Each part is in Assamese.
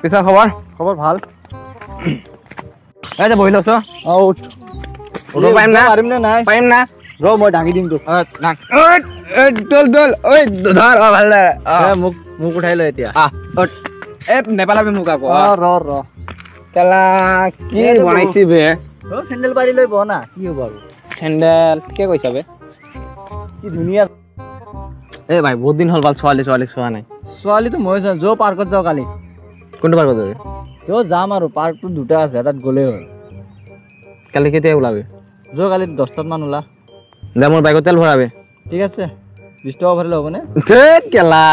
পিছে খবৰ ভাল এই যে বহি লৈছ উঠ পাৰিম না পাৰিম না ৰ মই ডাঙি দিম তোক তোল ঐ ধৰ ভাল মোক উঠাই লৈ এতিয়া নেপালাবি মোক আকৌ ৰ কেলা কি বনাইছি বে চেণ্ডেল পাৰি লৈ বহ না কি হ'ব আৰু চেণ্ডেল ঠিকে কৈছা বে কি ধুনীয়া এই ভাই বহুত দিন হ'ল ভাল ছোৱালী চোৱা নাই ছোৱালীটো মই চাওঁ য'ত পাৰ্কত যাওঁ কালি কোনটো পাৰ্কত যাবি য'ত যাম আৰু পাৰ্কটো দুটা আছে তাত গ'লেই হ'ল কালি কেতিয়া ওলাবি য'ত কালি 10টাত মান ওলা দে মোৰ বাইকত তেল ভৰাবি ঠিক আছে 20 টকা ভৰালে হ'বনে কেলা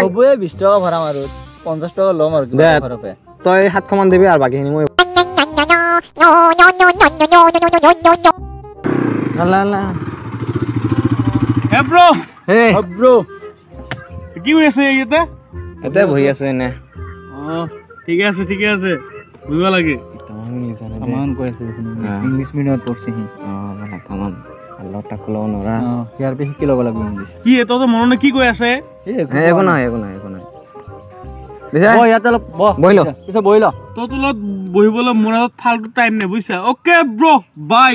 হ'বই 20 টকা ভৰাম আৰু 50 টকা ল'ম আৰু ঘৰপে তই 700 মান দিবি আৰু বাকীখিনি মই কি কৰি আছে ইয়াতে এতে বহি আছো এনে ঠিকে আছে বুজিব লাগে তামান কৈ আছে ইংলিছ মিডিয়ামত পঢ়ছে সি তামান আল্লাহ তাক ল'ব নোৱাৰা ইয়াৰ পে শিকি ল'ব লাগিব ইংলিছ কি তই মননে কি কৈ আছে একো নহয় ইয়াতে অলপ বহি ল পিছে বহি ল তোৰ তলত বহিবলৈ মোৰ হাতত ফাল্টু টাইম নাই বুজিছা okay bro bye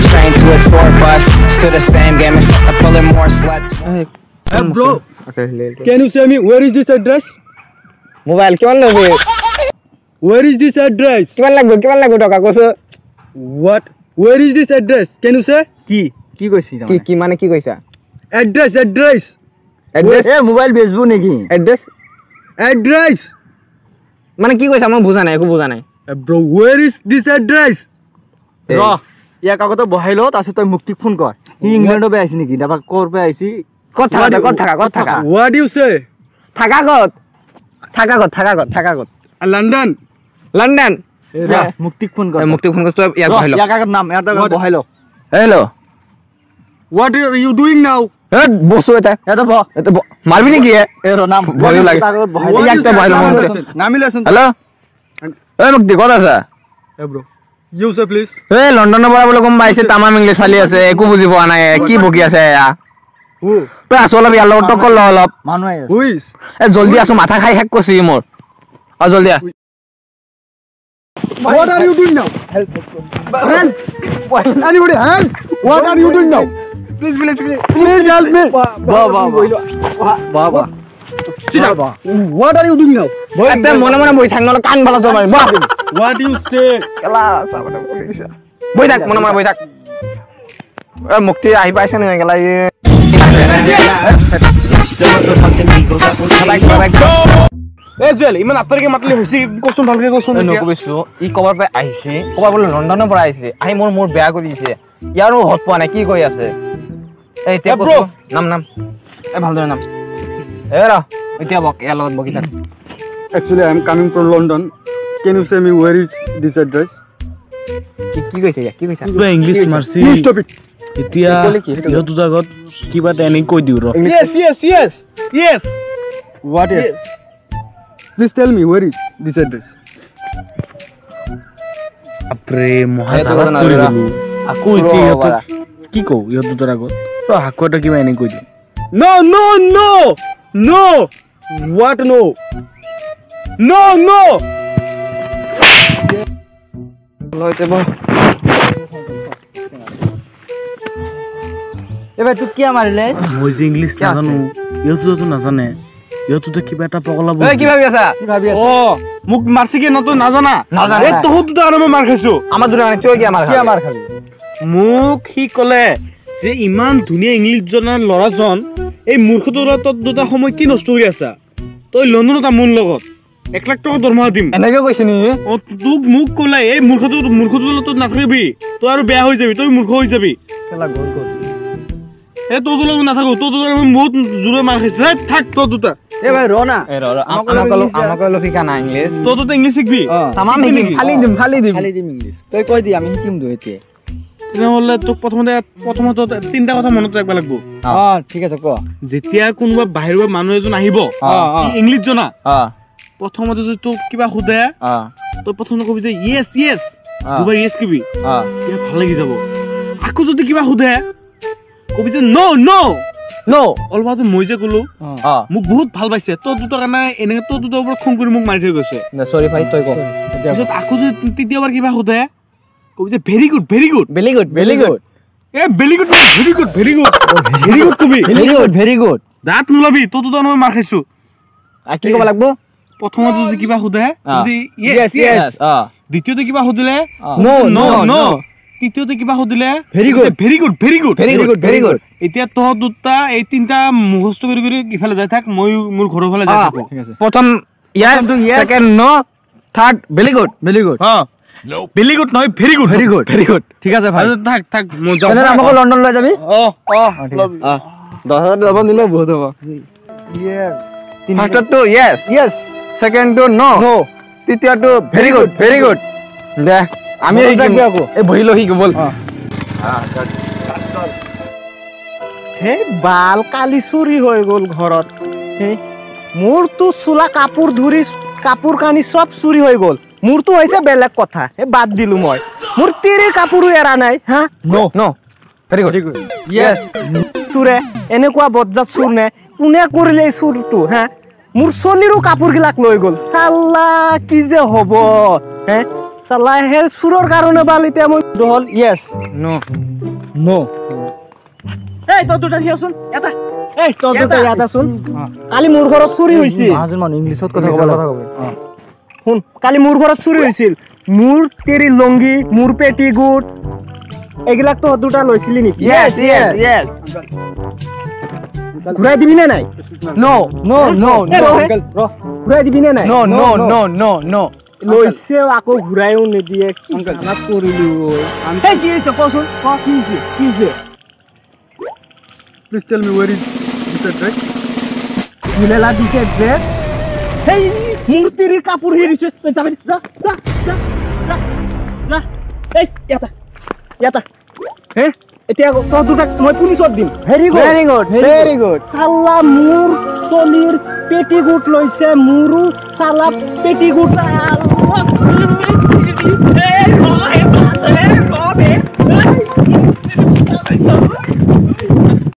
train to a tour bus, still the same game, except I'm pulling more sluts. Hey bro, can you say me where is this address? Mobile kiman lagbe? Where is this address? Kiman lagbe toka koso? What? Where is this address? Can you say? Ki koisi ta? Ki mane ki koisa? Address. Hey mobile bezbu neki? Address. Mane ki koisa moi buja nai eko buja nai. Bro, where is this address? ৰ ইয়াক আগতে বহাই ল তাৰপিছত তই মুক্তিক ফোন কৰ হি ইংলেণ্ডৰ পৰা আহিছে নেকি দাবা কৰ পৰা আহিছে ক'ত থাকা what do you say থাকা ক'ত লণ্ডন মুক্তিক ফোন কৰ তই ইয়াক বহাই ল ইয়াক আগত নাম ইয়াত আগত বহাই ল hello' what are you doing now এ বসু এটা মারবি নাকি এ ৰ নাম ভয় লাগে ইয়াক তো বহাই ল নামিলেচোন হেল্ল' এ মুক্তি ক'ত আছা এ ব্ৰ You say please. Hey, London পৰা বলে কম পাইছে তামাম ইংলিশ ফালি আছে একো বুজি পোৱা নাই কি বকি আছে এয়া হু তই আসলে ইয়াৰ লগত টক ল অলপ মানুহ আই হু ইজ এ জলদি আসো মাথা খাই হেক কছি মোৰ আ জলদি আ What are you doing now? Help. Anybody help? What are you doing now? Please help me. Baba. Sit down. What are you doing now? এতে মনে বহি থাক নলে কান ভালা জমাই বাহ What do you say? কেলা সাবতে বলিছে বহি থাক মনে বহি থাক এ মুক্তি আহি পাইছে নে কেলা এ জুৱেল ইমান আত্তৰকে মাতলি হৈছে কোচোন ভালকে কোচোন নকবিছো ই কবাৰ পে আহিছে কবাৰ বলে লণ্ডনৰ পৰা আহিছে আহি মোৰ বেয়া কৰি দিছে ইয়াৰো হত পোৱা নাই কি কৈ আছে এই তে নাম এ ভালদৰে নাম এ ৰ এতিয়া বক ইয়াৰ লগত বকি থাক Actually, I am coming from London. Can you say me where is this address? কি কৈছে পুৰা ইংলিশ মাৰছি You stop it. এতিয়া ইহত জাগত কিবা তেনি কৈ দিউ ৰ yes What is? Please tell me where is this address? আপৰে মহাজালাত কৰি গলো আকৌ এতিয়া ইহত কি কও ইহত দুটাৰ আগত ৰ হাকটা কিবা এনে কৈ দিউ No! What no? No! লইতে ব এবাৰ তুই কি মাৰিলে মই যে ইংলিশ নাজানো ইহতো নাজানে ইহতো কিবা এটা পগলা এই কি ভাবি আছা ও মোক মারছি কি নতো নাজানা এই তোহু দুটা আৰু মই মাৰ খাইছো আমাৰ দুটা মানে কিয় কি মাৰ খালি মোক হি কলে যে ইমান ধুনিয়া ইংলিশ জনা লৰাজন এই মূৰ্খটোৰ তত দুটা সময় কি নষ্ট কৰি আছা তই লণ্ডনত আমন লগত 1 লাখ টকা দৰমহা দিম এনেকে কৈছ নি ও তোক মোক কলে এই মূৰ্খটোৰ তত নাথাকিবি তই আৰু বেয়া হৈ যাবি তই মূৰ্খ হৈ যাবি কেলা গল গল এ তোৰ লগত নাথাকো তোৰ মই বহুত জোৰে মাৰ খাইছে থাক তোৰ দুটা এ ভাই ৰ না আমাক লফিকা না ইংলিশ তোৰ দুটা ইংলিশ শিকবি তামাম শিকিম খালি দিম ইংলিশ তই কৈ দি আমি শিকিম দু এতিয়া তেনেহ'লে তোক প্ৰথমতে তিনটা কথা মনত ৰাখিব লাগিব ঠিক আছে ক যেতিয়া কোনোবা বাহিৰৰ মানুহ এজন আহিব ইংলিশ জনা প্ৰথমতে যদি তোক কিবা সোধে তই প্ৰথমতে কবি যে ইয়েছ দুবাৰ ইয়েছ কবি ভাল লাগি যাব আকৌ যদি কিবা সোধে কবি যে নো নো অলপা যে মই যে ক'লো অ মোক বহুত ভাল পাইছে তোৰ দুটাৰ কাৰণে এনেকে তোৰ দুটাৰ ওপৰত খং কৰি মোক মাৰি থৈ গৈছে সৰি ভাই তই ক পিছত আকৌ যদি তৃতীয়বাৰ কিবা সোধে কবি যে very good very good very good very good এ very good very good very good very good কবি ভেৰি গুড দাঁত নোলাবি তোৰ দুটা মই মাৰ খাইছো কি ক'ব লাগিব প্ৰথমত যদি কিবা সোধে যে yes yes দ্বিতীয়তে কিবা সুধিলে No, নো no, নো no. তৃতীয়তে কিবা সুধিলে Very good. Very good very good very good very good এতিয়া তহঁত দুটা এই তিনিটা মুখস্থ কৰি কৰি ইফালে যাই থাক মই মোৰ ঘৰৰ ফালে যাই থাকো প্ৰথম yes second no third very good very good অ ভেৰি গুড নহয় very good very good very good ঠিক আছে ভাই থাক থাক মই যাওঁ তেনে আমাক লণ্ডন লৈ যাবি অ অ 10,000 যাব দিলে বহুত হ'ব ফাৰ্ষ্টটো yes ইয়েছ সেকেন্ডটো no নো তৃতীয়টো ভেৰি গুড দে আমি মনত শিকিম ৰাখবি আকৌ। এই বহি লৈ শিকো বল হে বাল কালি চুৰি হৈ গ'ল ঘৰত হে মোৰতো চোলা কাপোৰ ধৰি কাপোৰ কানি চব চুৰি হৈ গ'ল মোৰতো হৈছে বেলেগ কথা হে বাদ দিলো মই মোৰ তিৰিৰ কাপোৰো এৰা নাই হা no ভেৰি গুড yes চুৰে এনেকুৱা বজ্জাত চুৰ নে কোনে কৰিলে এই চুৰটো হা মোৰ চলিৰো কাপোৰ গিলাক লৈ গ'ল চাল্লা কি যে হ'ব হে চাল্লা হে চুৰৰ কাৰণে বাল এতিয়া মই হ'ল ইয়েছ no নো এই তই দুটা দিয়াচোন এটা এই তই দুটা ইয়াত আছোন কালি মোৰ ঘৰত চুৰি হৈছিল মহাজন মানুহ ইংলিছত কথা ক'ব লাগে শুন কালি মোৰ ঘৰত চুৰি হৈছিল মোৰ তেৰি লংগি মোৰ পেটি গুট এইগিলাক তো দুটা লৈছিলি নেকি yes yes ঘূৰাই দিবি নে নাই no নো নো এ ৰহে, ঘূৰাই দিবি নে নাই no লৈছে আকৌ ঘূৰাইও নিদিয়ে কি খানা কৰিলি ঐ এই কি হৈছে কচোন ক কি হৈছে please tell me ৱেৰ is this address মিলেলা দিছে ড্ৰেছ সেই মোৰ তিৰিৰ কাপোৰ হেৰিছে তই যাবি যা যা যা যা যা এই ইয়াতা হে এতিয়া তই দুটাক মই পুলিচত দিম ভেৰি গুড চালা মোৰ চলিৰ পেটিগুট লৈছে মোৰো চালা পেটিগুট